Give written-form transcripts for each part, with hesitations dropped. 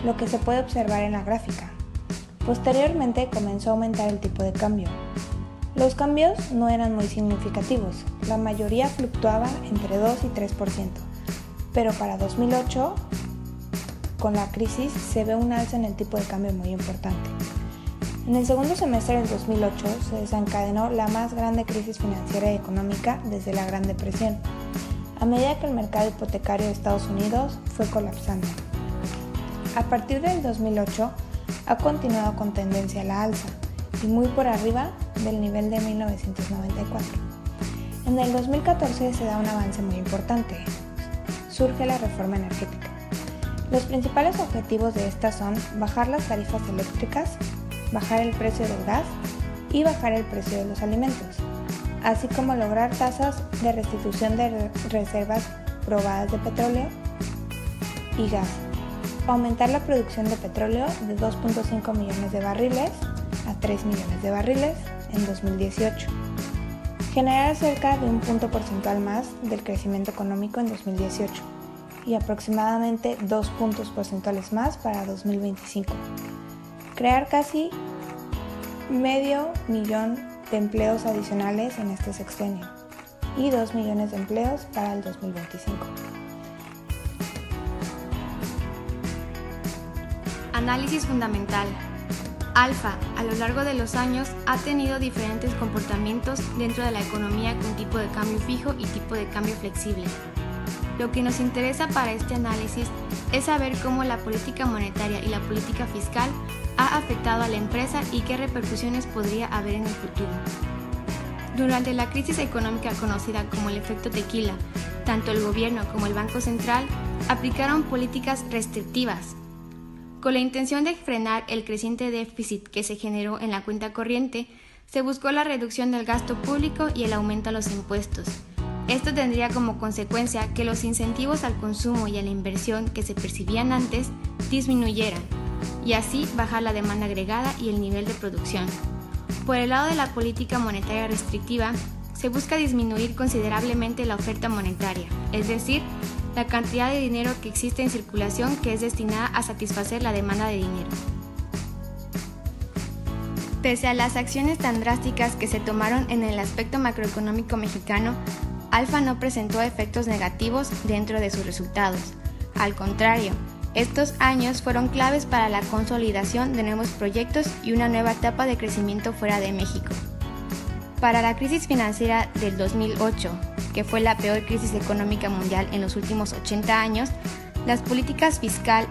lo que se puede observar en la gráfica. Posteriormente comenzó a aumentar el tipo de cambio. Los cambios no eran muy significativos, la mayoría fluctuaba entre 2 y 3%, pero para 2008, con la crisis, se ve un alza en el tipo de cambio muy importante. En el segundo semestre del 2008 se desencadenó la más grande crisis financiera y económica desde la Gran Depresión, a medida que el mercado hipotecario de Estados Unidos fue colapsando. A partir del 2008 ha continuado con tendencia a la alza y muy por arriba del nivel de 1994. En el 2014 se da un avance muy importante. Surge la reforma energética. Los principales objetivos de esta son bajar las tarifas eléctricas, bajar el precio del gas y bajar el precio de los alimentos, así como lograr tasas de restitución de reservas probadas de petróleo y gas, aumentar la producción de petróleo de 2.5 millones de barriles a 3 millones de barriles en 2018, generar cerca de un punto porcentual más del crecimiento económico en 2018 y aproximadamente 2 puntos porcentuales más para 2025, crear casi 500,000 de empleos adicionales en este sexenio y 2 millones de empleos para el 2025. Análisis fundamental. Alfa, a lo largo de los años, ha tenido diferentes comportamientos dentro de la economía con tipo de cambio fijo y tipo de cambio flexible. Lo que nos interesa para este análisis es saber cómo la política monetaria y la política fiscal ha afectado a la empresa y qué repercusiones podría haber en el futuro. Durante la crisis económica conocida como el efecto tequila, tanto el gobierno como el Banco Central aplicaron políticas restrictivas, con la intención de frenar el creciente déficit que se generó en la cuenta corriente. Se buscó la reducción del gasto público y el aumento a los impuestos. Esto tendría como consecuencia que los incentivos al consumo y a la inversión que se percibían antes disminuyeran, y así bajar la demanda agregada y el nivel de producción. Por el lado de la política monetaria restrictiva, se busca disminuir considerablemente la oferta monetaria, es decir, la cantidad de dinero que existe en circulación que es destinada a satisfacer la demanda de dinero. Pese a las acciones tan drásticas que se tomaron en el aspecto macroeconómico mexicano, Alfa no presentó efectos negativos dentro de sus resultados. Al contrario, estos años fueron claves para la consolidación de nuevos proyectos y una nueva etapa de crecimiento fuera de México. Para la crisis financiera del 2008, que fue la peor crisis económica mundial en los últimos 80 años, las políticas fiscal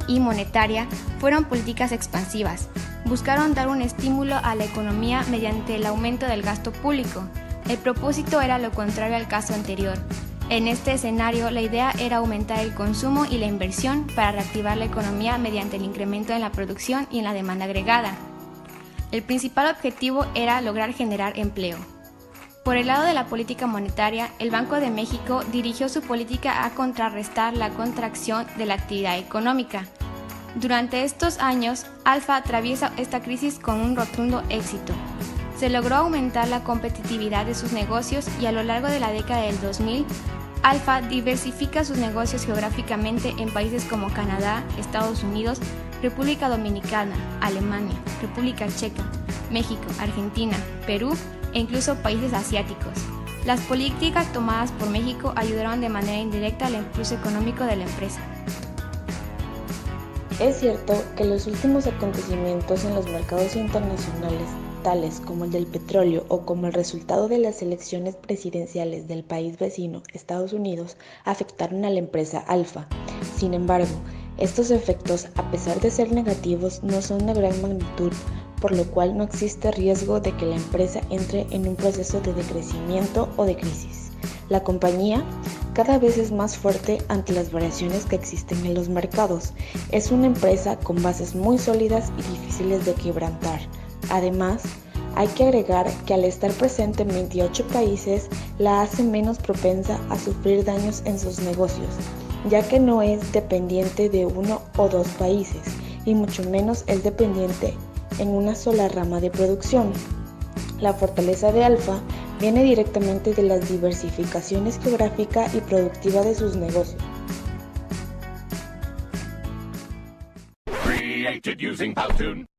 y monetaria fueron políticas expansivas. Buscaron dar un estímulo a la economía mediante el aumento del gasto público. El propósito era lo contrario al caso anterior. En este escenario, la idea era aumentar el consumo y la inversión para reactivar la economía mediante el incremento en la producción y en la demanda agregada. El principal objetivo era lograr generar empleo. Por el lado de la política monetaria, el Banco de México dirigió su política a contrarrestar la contracción de la actividad económica. Durante estos años, Alfa atraviesa esta crisis con un rotundo éxito. Se logró aumentar la competitividad de sus negocios y a lo largo de la década del 2000, Alfa diversifica sus negocios geográficamente en países como Canadá, Estados Unidos, República Dominicana, Alemania, República Checa, México, Argentina, Perú e incluso países asiáticos. Las políticas tomadas por México ayudaron de manera indirecta al impulso económico de la empresa. Es cierto que los últimos acontecimientos en los mercados internacionales, tales como el del petróleo o como el resultado de las elecciones presidenciales del país vecino, Estados Unidos, afectaron a la empresa Alfa. Sin embargo, estos efectos, a pesar de ser negativos, no son de gran magnitud, por lo cual no existe riesgo de que la empresa entre en un proceso de decrecimiento o de crisis. La compañía cada vez es más fuerte ante las variaciones que existen en los mercados. Es una empresa con bases muy sólidas y difíciles de quebrantar. Además, hay que agregar que al estar presente en 28 países, la hace menos propensa a sufrir daños en sus negocios, ya que no es dependiente de uno o dos países, y mucho menos es dependiente en una sola rama de producción. La fortaleza de Alfa viene directamente de las diversificaciones geográfica y productiva de sus negocios. created using Powtoon.